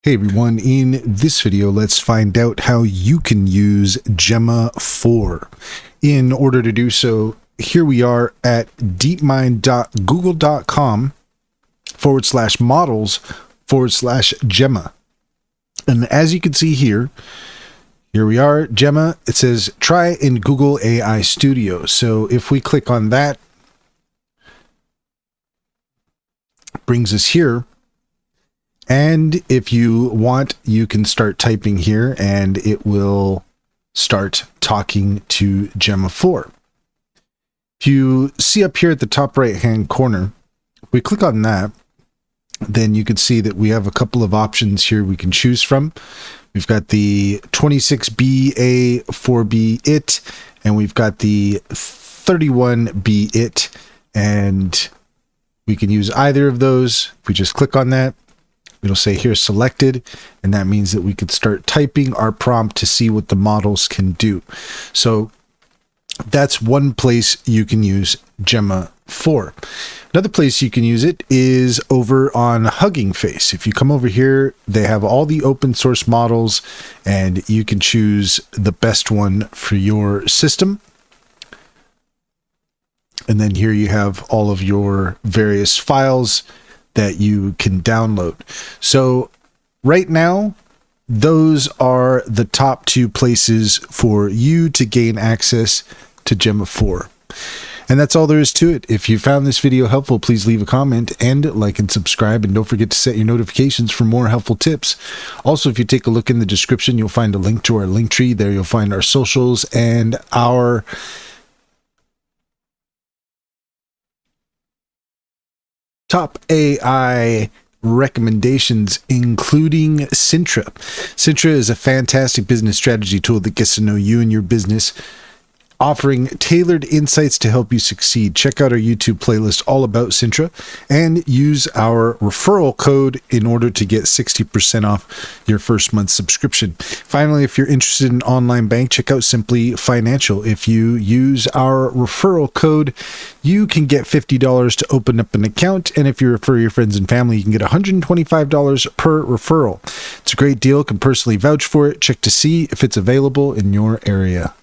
Hey everyone, in this video, let's find out how you can use Gemma 4. In order to do so, here we are at deepmind.google.com/models/Gemma. And as you can see here we are, Gemma. It says try in Google AI Studio. So if we click on that, it brings us here. And if you want, you can start typing here and it will start talking to Gemma 4. If you see up here at the top right hand corner, if we click on that, then you can see that we have a couple of options here we can choose from. We've got the 26B A4B IT, and we've got the 31B IT, and we can use either of those. If we just click on that, it'll say here selected, and that means that we could start typing our prompt to see what the models can do. So that's one place you can use Gemma 4. Another place you can use it is over on Hugging Face. If you come over here, they have all the open source models, and you can choose the best one for your system. And then here you have all of your various files that you can download. So right now, those are the top two places for you to gain access to Gemma 4. And that's all there is to it. If you found this video helpful, please leave a comment and like and subscribe, and don't forget to set your notifications for more helpful tips. Also, if you take a look in the description, you'll find a link to our link tree. There you'll find our socials and our top AI recommendations, including Sintra. Sintra is a fantastic business strategy tool that gets to know you and your business, offering tailored insights to help you succeed. Check out our YouTube playlist all about Sintra and use our referral code in order to get 60% off your first month subscription. Finally, if you're interested in online bank, check out Simply Financial. If you use our referral code, you can get $50 to open up an account. And if you refer your friends and family, you can get $125 per referral. It's a great deal. Can personally vouch for it. Check to see if it's available in your area.